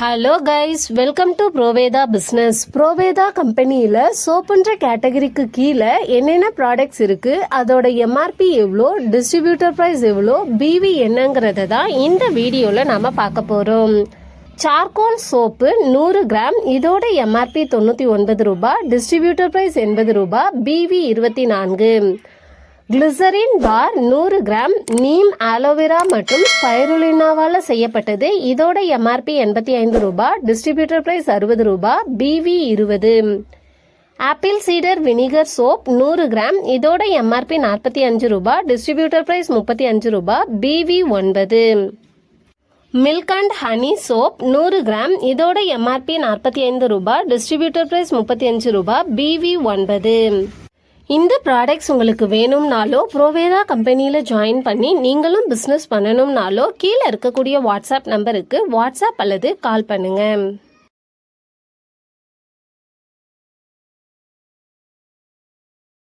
Hello guys, welcome to Proveda business. Proveda கம்பெனியில் சோப்புன்ற கேட்டகரிக்கு கீழே என்னென்ன ப்ராடக்ட்ஸ் இருக்குது, அதோட எம்ஆர்பி எவ்வளோ, டிஸ்ட்ரிபியூட்டர் ப்ரைஸ் எவ்வளோ, பிவி என்னங்கிறத தான் இந்த வீடியோவில் நாம் பார்க்க போகிறோம். சார்கோல் சோப்பு 100 கிராம், இதோட எம்ஆர்பி 99 ரூபாய், டிஸ்ட்ரிபியூட்டர் ப்ரைஸ் 80 ரூபாய், பிவி 24. கிளிசரின் பார் 100 கிராம், நீம், ஆலோவேரா மற்றும் ஸ்பைருலினாவால் செய்யப்பட்டது. இதோட எம்ஆர்பி 85 ரூபாய், டிஸ்ட்ரிபியூட்டர் பிரைஸ் 60 ரூபாய், PV 20. Apple cider vinegar soap 100 gram, இதோட எம்ஆர்பி 45 ரூபாய், டிஸ்ட்ரிபியூட்டர் பிரைஸ் 35 ரூபாய், PV 9. Milk and honey soap 100 gram, இதோட எம்ஆர்பி 45 ரூபாய், டிஸ்ட்ரிபியூட்டர் பிரைஸ் 35 ரூபாய், பிவி 9. இந்த ப்ராடக்ட்ஸ் உங்களுக்கு வேணும்னாலோ ப்ரோவேதா கம்பெனியில் ஜாயின் பண்ணி நீங்களும் பிஸ்னஸ் பண்ணணும்னாலோ கீழே இருக்கக்கூடிய வாட்ஸ்அப் நம்பருக்கு வாட்ஸ்அப் அல்லது கால் பண்ணுங்கள்.